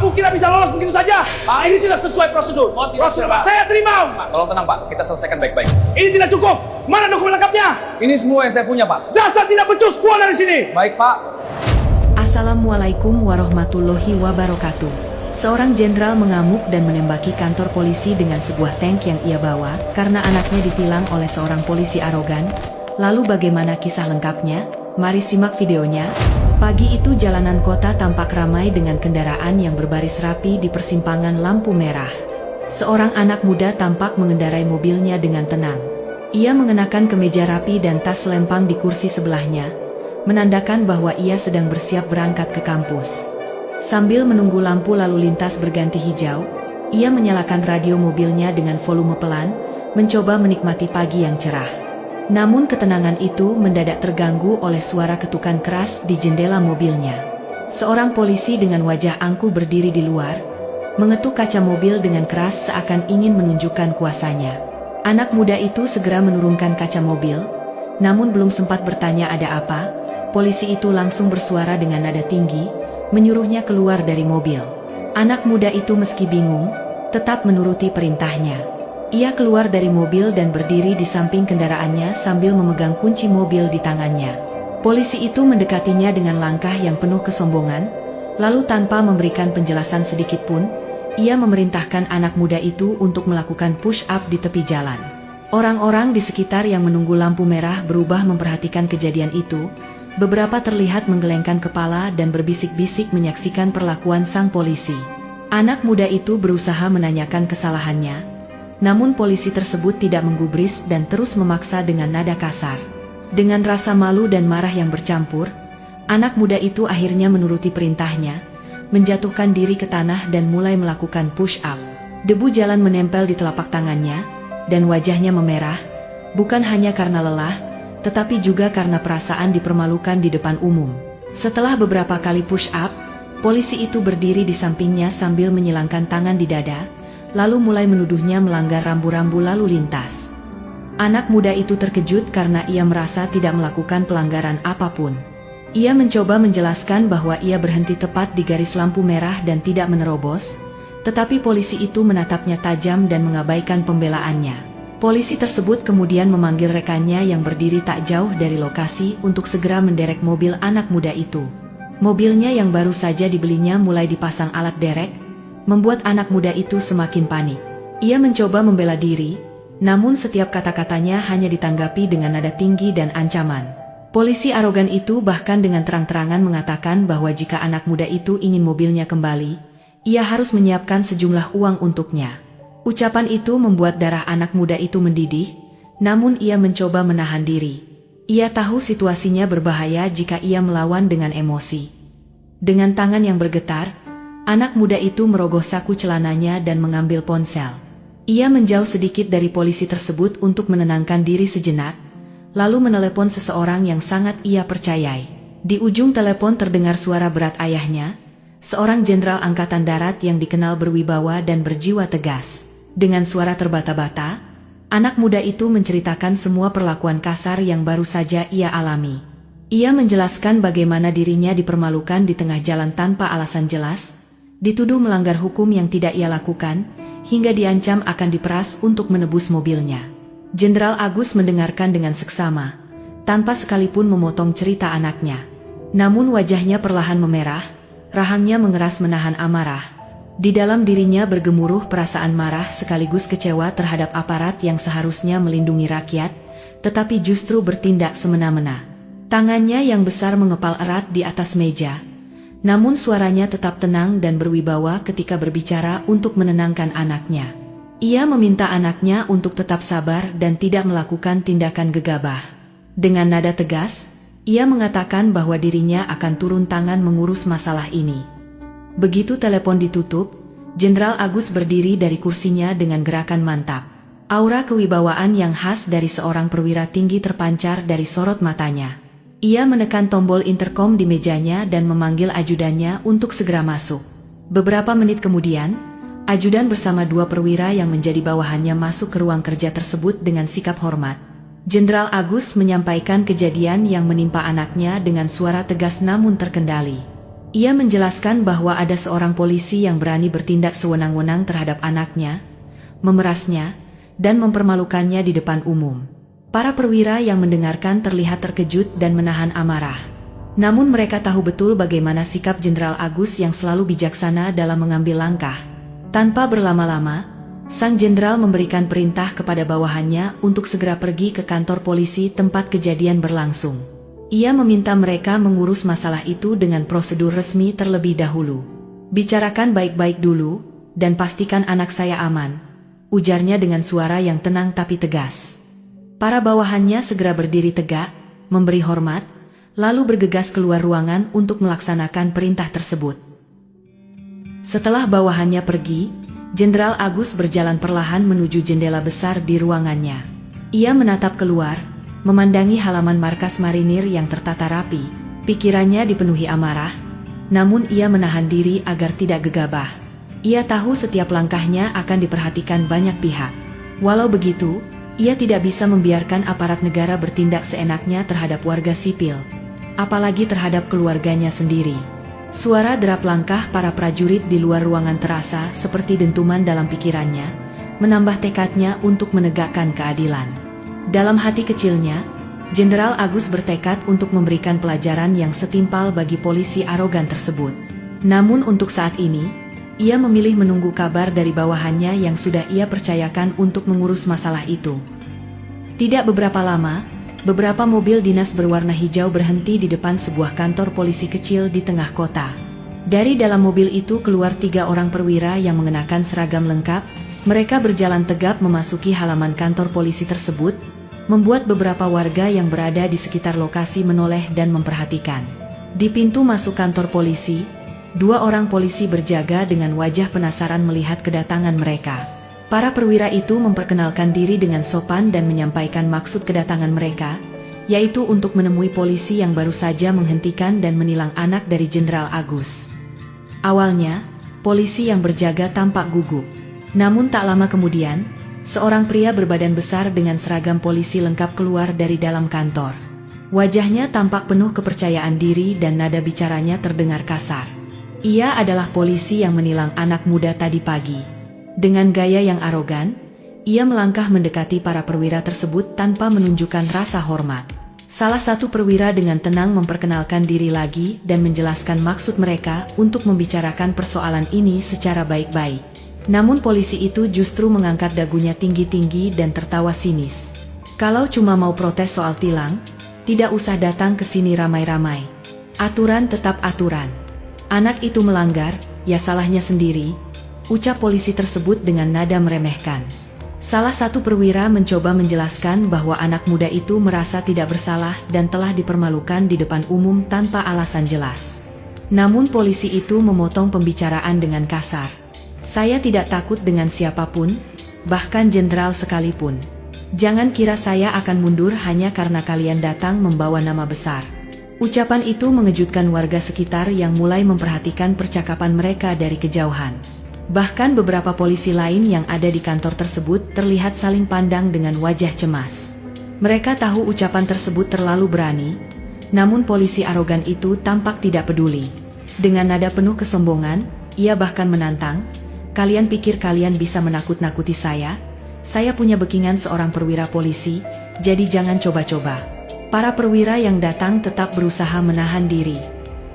Kamu kira bisa lolos begitu saja? Pak, ini sudah sesuai prosedur. Prosedur saya terima. Pak, tolong tenang Pak, kita selesaikan baik-baik. Ini tidak cukup. Mana dokumen lengkapnya? Ini semua yang saya punya Pak. Dasar tidak becus, keluar dari sini. Baik Pak. Assalamualaikum warahmatullahi wabarakatuh. Seorang jenderal mengamuk dan menembaki kantor polisi dengan sebuah tank yang ia bawa karena anaknya ditilang oleh seorang polisi arogan. Lalu bagaimana kisah lengkapnya? Mari simak videonya. Pagi itu jalanan kota tampak ramai dengan kendaraan yang berbaris rapi di persimpangan lampu merah. Seorang anak muda tampak mengendarai mobilnya dengan tenang. Ia mengenakan kemeja rapi dan tas selempang di kursi sebelahnya, menandakan bahwa ia sedang bersiap berangkat ke kampus. Sambil menunggu lampu lalu lintas berganti hijau, ia menyalakan radio mobilnya dengan volume pelan, mencoba menikmati pagi yang cerah. Namun ketenangan itu mendadak terganggu oleh suara ketukan keras di jendela mobilnya. Seorang polisi dengan wajah angkuh berdiri di luar, mengetuk kaca mobil dengan keras seakan ingin menunjukkan kuasanya. Anak muda itu segera menurunkan kaca mobil, namun belum sempat bertanya ada apa, polisi itu langsung bersuara dengan nada tinggi, menyuruhnya keluar dari mobil. Anak muda itu meski bingung, tetap menuruti perintahnya. Ia keluar dari mobil dan berdiri di samping kendaraannya sambil memegang kunci mobil di tangannya. Polisi itu mendekatinya dengan langkah yang penuh kesombongan, lalu tanpa memberikan penjelasan sedikit pun, ia memerintahkan anak muda itu untuk melakukan push-up di tepi jalan. Orang-orang di sekitar yang menunggu lampu merah berubah memperhatikan kejadian itu. Beberapa terlihat menggelengkan kepala dan berbisik-bisik menyaksikan perlakuan sang polisi. Anak muda itu berusaha menanyakan kesalahannya, namun polisi tersebut tidak menggubris dan terus memaksa dengan nada kasar. Dengan rasa malu dan marah yang bercampur, anak muda itu akhirnya menuruti perintahnya, menjatuhkan diri ke tanah dan mulai melakukan push-up. Debu jalan menempel di telapak tangannya, dan wajahnya memerah, bukan hanya karena lelah, tetapi juga karena perasaan dipermalukan di depan umum. Setelah beberapa kali push-up, polisi itu berdiri di sampingnya sambil menyilangkan tangan di dada, lalu mulai menuduhnya melanggar rambu-rambu lalu lintas. Anak muda itu terkejut karena ia merasa tidak melakukan pelanggaran apapun. Ia mencoba menjelaskan bahwa ia berhenti tepat di garis lampu merah dan tidak menerobos, tetapi polisi itu menatapnya tajam dan mengabaikan pembelaannya. Polisi tersebut kemudian memanggil rekannya yang berdiri tak jauh dari lokasi untuk segera menderek mobil anak muda itu. Mobilnya yang baru saja dibelinya mulai dipasang alat derek, membuat anak muda itu semakin panik. Ia mencoba membela diri, namun setiap kata-katanya hanya ditanggapi dengan nada tinggi dan ancaman. Polisi arogan itu bahkan dengan terang-terangan mengatakan bahwa jika anak muda itu ingin mobilnya kembali, ia harus menyiapkan sejumlah uang untuknya. Ucapan itu membuat darah anak muda itu mendidih, namun ia mencoba menahan diri. Ia tahu situasinya berbahaya jika ia melawan dengan emosi. Dengan tangan yang bergetar, anak muda itu merogoh saku celananya dan mengambil ponsel. Ia menjauh sedikit dari polisi tersebut untuk menenangkan diri sejenak, lalu menelepon seseorang yang sangat ia percayai. Di ujung telepon terdengar suara berat ayahnya, seorang jenderal angkatan darat yang dikenal berwibawa dan berjiwa tegas. Dengan suara terbata-bata, anak muda itu menceritakan semua perlakuan kasar yang baru saja ia alami. Ia menjelaskan bagaimana dirinya dipermalukan di tengah jalan tanpa alasan jelas, dituduh melanggar hukum yang tidak ia lakukan, hingga diancam akan diperas untuk menebus mobilnya. Jenderal Agus mendengarkan dengan seksama, tanpa sekalipun memotong cerita anaknya. Namun wajahnya perlahan memerah, rahangnya mengeras menahan amarah. Di dalam dirinya bergemuruh perasaan marah sekaligus kecewa terhadap aparat yang seharusnya melindungi rakyat, tetapi justru bertindak semena-mena. Tangannya yang besar mengepal erat di atas meja, namun suaranya tetap tenang dan berwibawa ketika berbicara untuk menenangkan anaknya. Ia meminta anaknya untuk tetap sabar dan tidak melakukan tindakan gegabah. Dengan nada tegas, ia mengatakan bahwa dirinya akan turun tangan mengurus masalah ini. Begitu telepon ditutup, Jenderal Agus berdiri dari kursinya dengan gerakan mantap. Aura kewibawaan yang khas dari seorang perwira tinggi terpancar dari sorot matanya. Ia menekan tombol interkom di mejanya dan memanggil ajudannya untuk segera masuk. Beberapa menit kemudian, ajudan bersama dua perwira yang menjadi bawahannya masuk ke ruang kerja tersebut dengan sikap hormat. Jenderal Agus menyampaikan kejadian yang menimpa anaknya dengan suara tegas namun terkendali. Ia menjelaskan bahwa ada seorang polisi yang berani bertindak sewenang-wenang terhadap anaknya, memerasnya, dan mempermalukannya di depan umum. Para perwira yang mendengarkan terlihat terkejut dan menahan amarah. Namun mereka tahu betul bagaimana sikap Jenderal Agus yang selalu bijaksana dalam mengambil langkah. Tanpa berlama-lama, sang jenderal memberikan perintah kepada bawahannya untuk segera pergi ke kantor polisi tempat kejadian berlangsung. Ia meminta mereka mengurus masalah itu dengan prosedur resmi terlebih dahulu. "Bicarakan baik-baik dulu, dan pastikan anak saya aman," ujarnya dengan suara yang tenang tapi tegas. Para bawahannya segera berdiri tegak, memberi hormat, lalu bergegas keluar ruangan untuk melaksanakan perintah tersebut. Setelah bawahannya pergi, Jenderal Agus berjalan perlahan menuju jendela besar di ruangannya. Ia menatap keluar, memandangi halaman markas marinir yang tertata rapi. Pikirannya dipenuhi amarah, namun ia menahan diri agar tidak gegabah. Ia tahu setiap langkahnya akan diperhatikan banyak pihak. Walau begitu, ia tidak bisa membiarkan aparat negara bertindak seenaknya terhadap warga sipil, apalagi terhadap keluarganya sendiri. Suara derap langkah para prajurit di luar ruangan terasa seperti dentuman dalam pikirannya, menambah tekadnya untuk menegakkan keadilan. Dalam hati kecilnya, Jenderal Agus bertekad untuk memberikan pelajaran yang setimpal bagi polisi arogan tersebut. Namun untuk saat ini, ia memilih menunggu kabar dari bawahannya yang sudah ia percayakan untuk mengurus masalah itu. Tidak beberapa lama, beberapa mobil dinas berwarna hijau berhenti di depan sebuah kantor polisi kecil di tengah kota. Dari dalam mobil itu keluar 3 orang perwira yang mengenakan seragam lengkap. Mereka berjalan tegap memasuki halaman kantor polisi tersebut, membuat beberapa warga yang berada di sekitar lokasi menoleh dan memperhatikan. Di pintu masuk kantor polisi, 2 orang polisi berjaga dengan wajah penasaran melihat kedatangan mereka. Para perwira itu memperkenalkan diri dengan sopan dan menyampaikan maksud kedatangan mereka, yaitu untuk menemui polisi yang baru saja menghentikan dan menilang anak dari Jenderal Agus. Awalnya, polisi yang berjaga tampak gugup. Namun tak lama kemudian, seorang pria berbadan besar dengan seragam polisi lengkap keluar dari dalam kantor. Wajahnya tampak penuh kepercayaan diri dan nada bicaranya terdengar kasar. Ia adalah polisi yang menilang anak muda tadi pagi. Dengan gaya yang arogan, ia melangkah mendekati para perwira tersebut tanpa menunjukkan rasa hormat. Salah satu perwira dengan tenang memperkenalkan diri lagi dan menjelaskan maksud mereka untuk membicarakan persoalan ini secara baik-baik. Namun polisi itu justru mengangkat dagunya tinggi-tinggi dan tertawa sinis. "Kalau cuma mau protes soal tilang, tidak usah datang ke sini ramai-ramai. Aturan tetap aturan. Anak itu melanggar, ya salahnya sendiri," ucap polisi tersebut dengan nada meremehkan. Salah satu perwira mencoba menjelaskan bahwa anak muda itu merasa tidak bersalah dan telah dipermalukan di depan umum tanpa alasan jelas. Namun polisi itu memotong pembicaraan dengan kasar. "Saya tidak takut dengan siapapun, bahkan jenderal sekalipun. Jangan kira saya akan mundur hanya karena kalian datang membawa nama besar." Ucapan itu mengejutkan warga sekitar yang mulai memperhatikan percakapan mereka dari kejauhan. Bahkan beberapa polisi lain yang ada di kantor tersebut terlihat saling pandang dengan wajah cemas. Mereka tahu ucapan tersebut terlalu berani, namun polisi arogan itu tampak tidak peduli. Dengan nada penuh kesombongan, ia bahkan menantang, "Kalian pikir kalian bisa menakut-nakuti saya? Saya punya backingan seorang perwira polisi, jadi jangan coba-coba." Para perwira yang datang tetap berusaha menahan diri.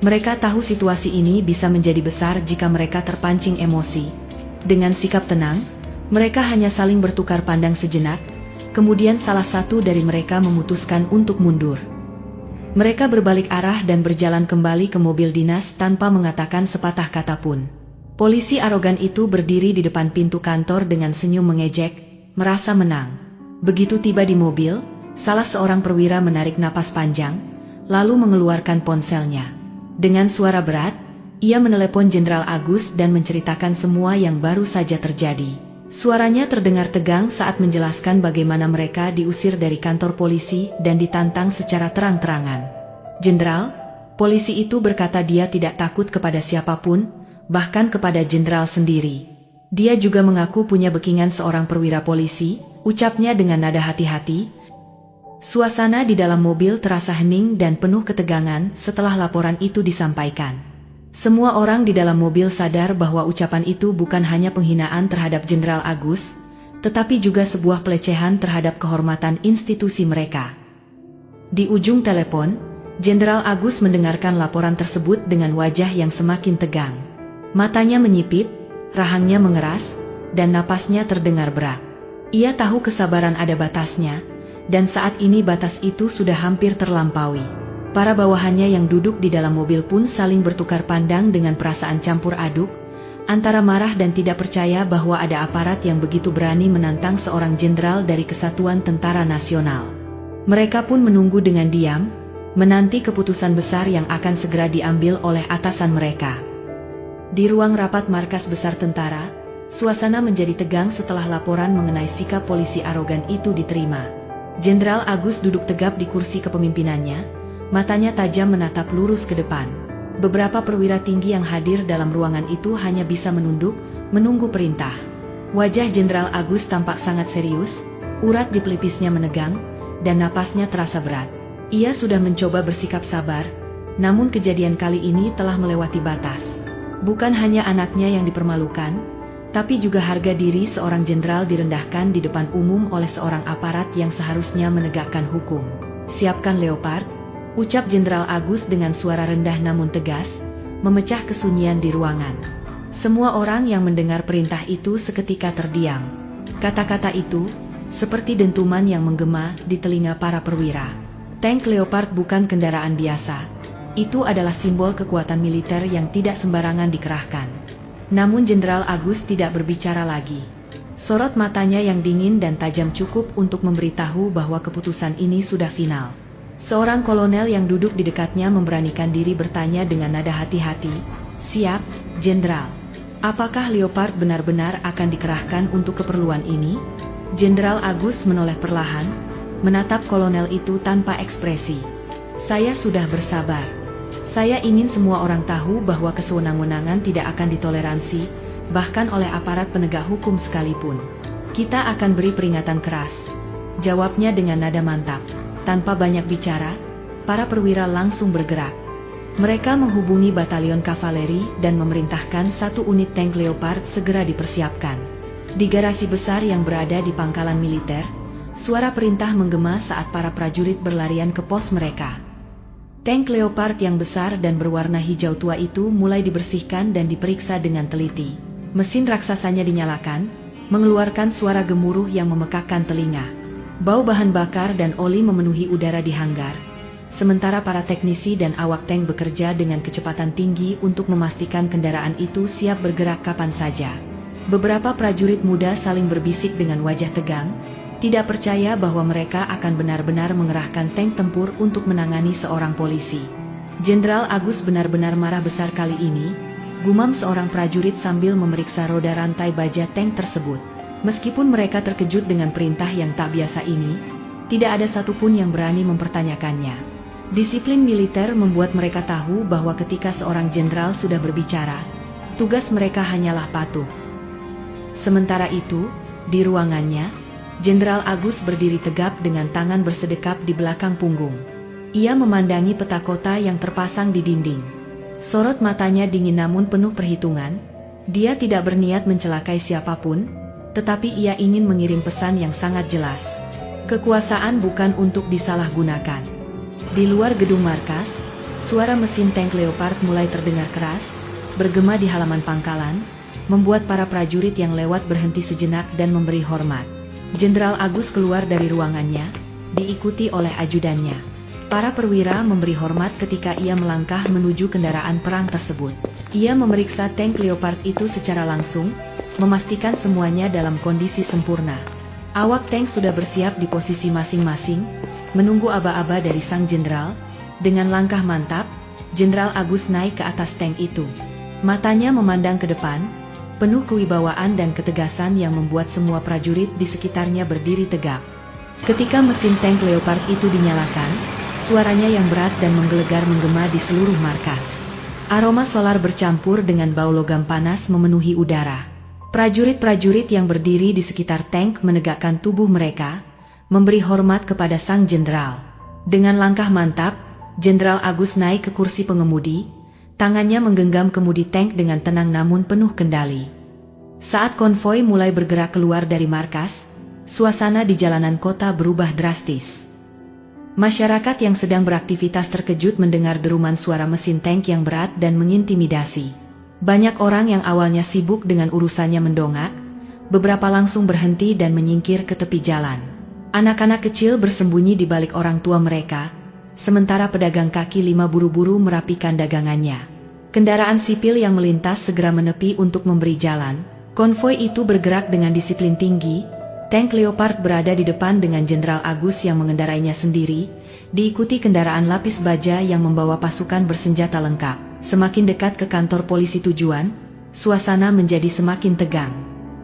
Mereka tahu situasi ini bisa menjadi besar jika mereka terpancing emosi. Dengan sikap tenang, mereka hanya saling bertukar pandang sejenak, kemudian salah satu dari mereka memutuskan untuk mundur. Mereka berbalik arah dan berjalan kembali ke mobil dinas tanpa mengatakan sepatah kata pun. Polisi arogan itu berdiri di depan pintu kantor dengan senyum mengejek, merasa menang. Begitu tiba di mobil, salah seorang perwira menarik napas panjang, lalu mengeluarkan ponselnya. Dengan suara berat, ia menelepon Jenderal Agus dan menceritakan semua yang baru saja terjadi. Suaranya terdengar tegang saat menjelaskan bagaimana mereka diusir dari kantor polisi dan ditantang secara terang-terangan. "Jenderal," polisi itu berkata dia tidak takut kepada siapapun, bahkan kepada jenderal sendiri. Dia juga mengaku punya backingan seorang perwira polisi, ucapnya dengan nada hati-hati. Suasana di dalam mobil terasa hening dan penuh ketegangan setelah laporan itu disampaikan. Semua orang di dalam mobil sadar bahwa ucapan itu bukan hanya penghinaan terhadap Jenderal Agus, tetapi juga sebuah pelecehan terhadap kehormatan institusi mereka. Di ujung telepon, Jenderal Agus mendengarkan laporan tersebut dengan wajah yang semakin tegang. Matanya menyipit, rahangnya mengeras, dan napasnya terdengar berat. Ia tahu kesabaran ada batasnya, dan saat ini batas itu sudah hampir terlampaui. Para bawahannya yang duduk di dalam mobil pun saling bertukar pandang dengan perasaan campur aduk, antara marah dan tidak percaya bahwa ada aparat yang begitu berani menantang seorang jenderal dari Kesatuan Tentara Nasional. Mereka pun menunggu dengan diam, menanti keputusan besar yang akan segera diambil oleh atasan mereka. Di ruang rapat markas besar tentara, suasana menjadi tegang setelah laporan mengenai sikap polisi arogan itu diterima. Jenderal Agus duduk tegap di kursi kepemimpinannya, matanya tajam menatap lurus ke depan. Beberapa perwira tinggi yang hadir dalam ruangan itu hanya bisa menunduk, menunggu perintah. Wajah Jenderal Agus tampak sangat serius, urat di pelipisnya menegang, dan napasnya terasa berat. Ia sudah mencoba bersikap sabar, namun kejadian kali ini telah melewati batas. Bukan hanya anaknya yang dipermalukan, tapi juga harga diri seorang jenderal direndahkan di depan umum oleh seorang aparat yang seharusnya menegakkan hukum. "Siapkan Leopard," ucap Jenderal Agus dengan suara rendah namun tegas, memecah kesunyian di ruangan. Semua orang yang mendengar perintah itu seketika terdiam. Kata-kata itu, seperti dentuman yang menggema di telinga para perwira. Tank Leopard bukan kendaraan biasa. Itu adalah simbol kekuatan militer yang tidak sembarangan dikerahkan. Namun Jenderal Agus tidak berbicara lagi. Sorot matanya yang dingin dan tajam cukup untuk memberitahu bahwa keputusan ini sudah final. Seorang kolonel yang duduk di dekatnya memberanikan diri bertanya dengan nada hati-hati, "Siap, Jenderal. Apakah Leopard benar-benar akan dikerahkan untuk keperluan ini?" Jenderal Agus menoleh perlahan, menatap kolonel itu tanpa ekspresi. "Saya sudah bersabar. Saya ingin semua orang tahu bahwa kesewenang-wenangan tidak akan ditoleransi, bahkan oleh aparat penegak hukum sekalipun. Kita akan beri peringatan keras," jawabnya dengan nada mantap. Tanpa banyak bicara, para perwira langsung bergerak. Mereka menghubungi batalion kavaleri dan memerintahkan satu unit tank Leopard segera dipersiapkan. Di garasi besar yang berada di pangkalan militer, suara perintah menggema saat para prajurit berlarian ke pos mereka. Tank Leopard yang besar dan berwarna hijau tua itu mulai dibersihkan dan diperiksa dengan teliti. Mesin raksasanya dinyalakan, mengeluarkan suara gemuruh yang memekakkan telinga. Bau bahan bakar dan oli memenuhi udara di hanggar, sementara para teknisi dan awak tank bekerja dengan kecepatan tinggi untuk memastikan kendaraan itu siap bergerak kapan saja. Beberapa prajurit muda saling berbisik dengan wajah tegang, tidak percaya bahwa mereka akan benar-benar mengerahkan tank tempur untuk menangani seorang polisi. Jenderal Agus benar-benar marah besar kali ini, gumam seorang prajurit sambil memeriksa roda rantai baja tank tersebut. Meskipun mereka terkejut dengan perintah yang tak biasa ini, tidak ada satupun yang berani mempertanyakannya. Disiplin militer membuat mereka tahu bahwa ketika seorang jenderal sudah berbicara, tugas mereka hanyalah patuh. Sementara itu, di ruangannya, Jenderal Agus berdiri tegap dengan tangan bersedekap di belakang punggung. Ia memandangi peta kota yang terpasang di dinding. Sorot matanya dingin namun penuh perhitungan. Dia tidak berniat mencelakai siapapun, tetapi ia ingin mengirim pesan yang sangat jelas. Kekuasaan bukan untuk disalahgunakan. Di luar gedung markas, suara mesin tank Leopard mulai terdengar keras, bergema di halaman pangkalan, membuat para prajurit yang lewat berhenti sejenak dan memberi hormat. Jenderal Agus keluar dari ruangannya, diikuti oleh ajudannya. Para perwira memberi hormat ketika ia melangkah menuju kendaraan perang tersebut. Ia memeriksa tank Leopard itu secara langsung, memastikan semuanya dalam kondisi sempurna. Awak tank sudah bersiap di posisi masing-masing, menunggu aba-aba dari sang jenderal. Dengan langkah mantap, Jenderal Agus naik ke atas tank itu. Matanya memandang ke depan, penuh kewibawaan dan ketegasan yang membuat semua prajurit di sekitarnya berdiri tegap. Ketika mesin tank Leopard itu dinyalakan, suaranya yang berat dan menggelegar menggema di seluruh markas. Aroma solar bercampur dengan bau logam panas memenuhi udara. Prajurit-prajurit yang berdiri di sekitar tank menegakkan tubuh mereka, memberi hormat kepada sang jenderal. Dengan langkah mantap, Jenderal Agus naik ke kursi pengemudi, Tangannya menggenggam kemudi tank dengan tenang namun penuh kendali. Saat konvoi mulai bergerak keluar dari markas, suasana di jalanan kota berubah drastis. Masyarakat yang sedang beraktivitas terkejut mendengar deruman suara mesin tank yang berat dan mengintimidasi. Banyak orang yang awalnya sibuk dengan urusannya mendongak, beberapa langsung berhenti dan menyingkir ke tepi jalan. Anak-anak kecil bersembunyi di balik orang tua mereka, sementara pedagang kaki lima buru-buru merapikan dagangannya. Kendaraan sipil yang melintas segera menepi untuk memberi jalan. Konvoi itu bergerak dengan disiplin tinggi. Tank Leopard berada di depan dengan Jenderal Agus yang mengendarainya sendiri, diikuti kendaraan lapis baja yang membawa pasukan bersenjata lengkap. Semakin dekat ke kantor polisi tujuan, suasana menjadi semakin tegang.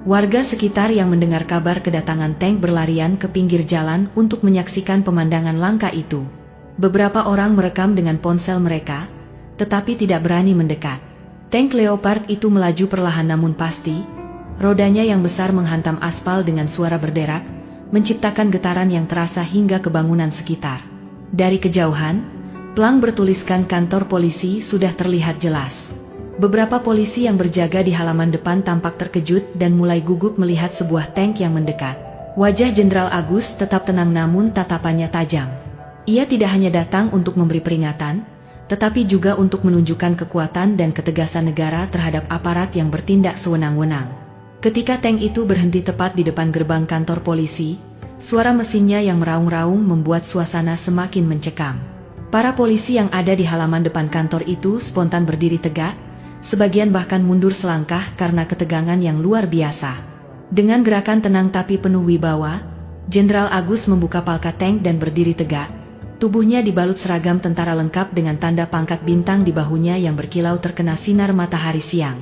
Warga sekitar yang mendengar kabar kedatangan tank berlarian ke pinggir jalan untuk menyaksikan pemandangan langka itu. Beberapa orang merekam dengan ponsel mereka, tetapi tidak berani mendekat. Tank Leopard itu melaju perlahan namun pasti. Rodanya yang besar menghantam aspal dengan suara berderak, menciptakan getaran yang terasa hingga ke bangunan sekitar. Dari kejauhan, pelang bertuliskan kantor polisi sudah terlihat jelas. Beberapa polisi yang berjaga di halaman depan tampak terkejut dan mulai gugup melihat sebuah tank yang mendekat. Wajah Jenderal Agus tetap tenang namun tatapannya tajam. Ia tidak hanya datang untuk memberi peringatan, tetapi juga untuk menunjukkan kekuatan dan ketegasan negara terhadap aparat yang bertindak sewenang-wenang. Ketika tank itu berhenti tepat di depan gerbang kantor polisi, suara mesinnya yang meraung-raung membuat suasana semakin mencekam. Para polisi yang ada di halaman depan kantor itu spontan berdiri tegak, sebagian bahkan mundur selangkah karena ketegangan yang luar biasa. Dengan gerakan tenang tapi penuh wibawa, Jenderal Agus membuka palka tank dan berdiri tegak. Tubuhnya dibalut seragam tentara lengkap dengan tanda pangkat bintang di bahunya yang berkilau terkena sinar matahari siang.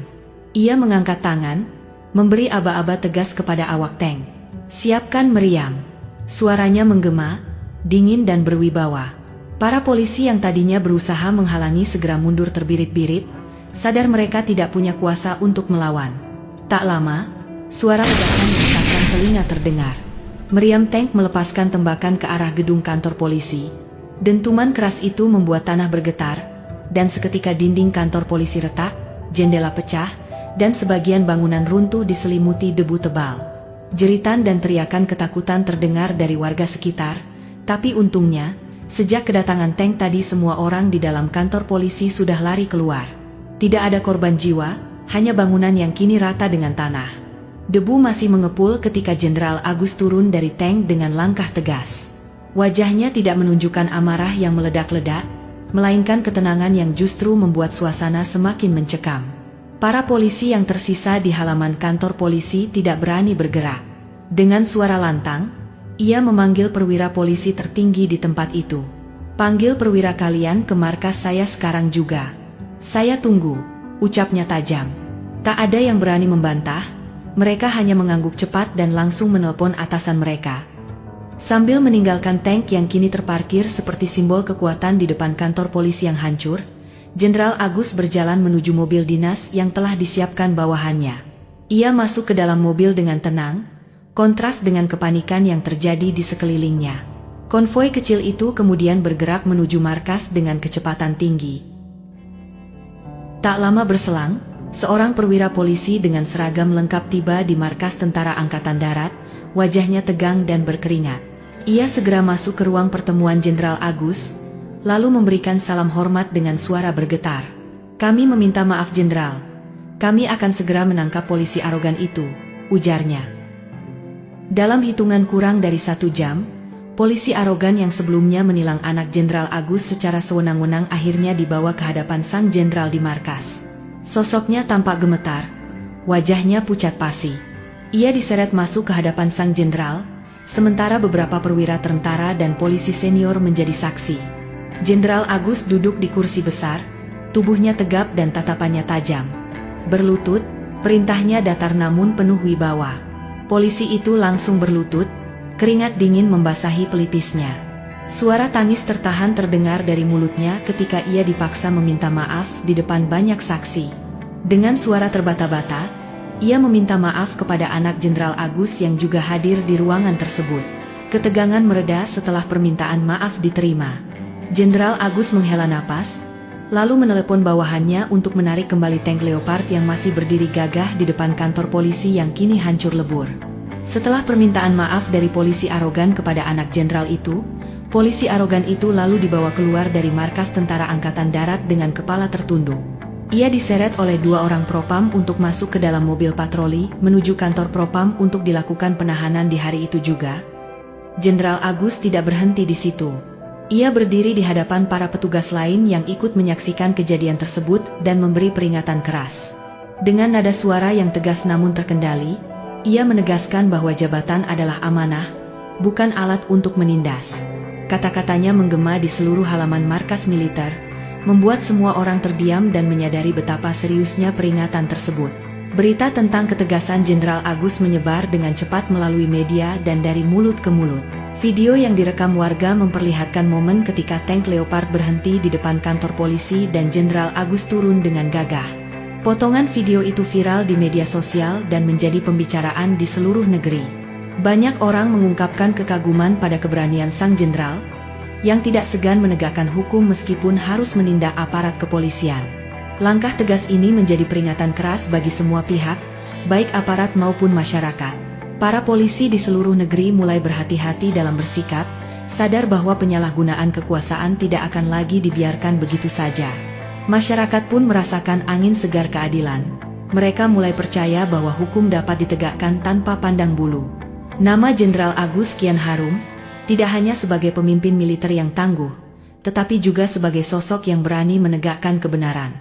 Ia mengangkat tangan, memberi aba-aba tegas kepada awak tank. "Siapkan meriam." Suaranya menggema, dingin dan berwibawa. Para polisi yang tadinya berusaha menghalangi segera mundur terbirit-birit, sadar mereka tidak punya kuasa untuk melawan. Tak lama, suara ledakan menggetarkan telinga terdengar. Meriam tank melepaskan tembakan ke arah gedung kantor polisi. Dentuman keras itu membuat tanah bergetar, dan seketika dinding kantor polisi retak, jendela pecah, dan sebagian bangunan runtuh diselimuti debu tebal. Jeritan dan teriakan ketakutan terdengar dari warga sekitar, tapi untungnya, sejak kedatangan tank tadi semua orang di dalam kantor polisi sudah lari keluar. Tidak ada korban jiwa, hanya bangunan yang kini rata dengan tanah. Debu masih mengepul ketika Jenderal Agus turun dari tank dengan langkah tegas. Wajahnya tidak menunjukkan amarah yang meledak-ledak, melainkan ketenangan yang justru membuat suasana semakin mencekam. Para polisi yang tersisa di halaman kantor polisi tidak berani bergerak. Dengan suara lantang, ia memanggil perwira polisi tertinggi di tempat itu. "Panggil perwira kalian ke markas saya sekarang juga." "Saya tunggu," ucapnya tajam. Tak ada yang berani membantah, mereka hanya mengangguk cepat dan langsung menelpon atasan mereka. Sambil meninggalkan tank yang kini terparkir seperti simbol kekuatan di depan kantor polisi yang hancur, Jenderal Agus berjalan menuju mobil dinas yang telah disiapkan bawahannya. Ia masuk ke dalam mobil dengan tenang, kontras dengan kepanikan yang terjadi di sekelilingnya. Konvoi kecil itu kemudian bergerak menuju markas dengan kecepatan tinggi. Tak lama berselang, seorang perwira polisi dengan seragam lengkap tiba di markas Tentara Angkatan Darat, wajahnya tegang dan berkeringat. Ia segera masuk ke ruang pertemuan Jenderal Agus, lalu memberikan salam hormat dengan suara bergetar. "Kami meminta maaf Jenderal. Kami akan segera menangkap polisi arogan itu," ujarnya. Dalam hitungan kurang dari 1 jam, polisi arogan yang sebelumnya menilang anak Jenderal Agus secara sewenang-wenang akhirnya dibawa ke hadapan sang jenderal di markas. Sosoknya tampak gemetar, wajahnya pucat pasi. Ia diseret masuk ke hadapan sang jenderal, sementara beberapa perwira tentara dan polisi senior menjadi saksi. Jenderal Agus duduk di kursi besar, tubuhnya tegap dan tatapannya tajam. Berlutut, perintahnya datar namun penuh wibawa. Polisi itu langsung berlutut, keringat dingin membasahi pelipisnya. Suara tangis tertahan terdengar dari mulutnya ketika ia dipaksa meminta maaf di depan banyak saksi. Dengan suara terbata-bata, ia meminta maaf kepada anak Jenderal Agus yang juga hadir di ruangan tersebut. Ketegangan mereda setelah permintaan maaf diterima. Jenderal Agus menghela napas, lalu menelepon bawahannya untuk menarik kembali tank Leopard yang masih berdiri gagah di depan kantor polisi yang kini hancur lebur. Setelah permintaan maaf dari polisi arogan kepada anak jenderal itu, polisi arogan itu lalu dibawa keluar dari markas Tentara Angkatan Darat dengan kepala tertunduk. Ia diseret oleh 2 orang propam untuk masuk ke dalam mobil patroli menuju kantor propam untuk dilakukan penahanan di hari itu juga. Jenderal Agus tidak berhenti di situ. Ia berdiri di hadapan para petugas lain yang ikut menyaksikan kejadian tersebut dan memberi peringatan keras. Dengan nada suara yang tegas namun terkendali, ia menegaskan bahwa jabatan adalah amanah, bukan alat untuk menindas. Kata-katanya menggema di seluruh halaman markas militer, membuat semua orang terdiam dan menyadari betapa seriusnya peringatan tersebut. Berita tentang ketegasan Jenderal Agus menyebar dengan cepat melalui media dan dari mulut ke mulut. Video yang direkam warga memperlihatkan momen ketika tank Leopard berhenti di depan kantor polisi dan Jenderal Agus turun dengan gagah. Potongan video itu viral di media sosial dan menjadi pembicaraan di seluruh negeri. Banyak orang mengungkapkan kekaguman pada keberanian sang jenderal, yang tidak segan menegakkan hukum meskipun harus menindak aparat kepolisian. Langkah tegas ini menjadi peringatan keras bagi semua pihak, baik aparat maupun masyarakat. Para polisi di seluruh negeri mulai berhati-hati dalam bersikap, sadar bahwa penyalahgunaan kekuasaan tidak akan lagi dibiarkan begitu saja. Masyarakat pun merasakan angin segar keadilan. Mereka mulai percaya bahwa hukum dapat ditegakkan tanpa pandang bulu. Nama Jenderal Agus kian harum, tidak hanya sebagai pemimpin militer yang tangguh, tetapi juga sebagai sosok yang berani menegakkan kebenaran.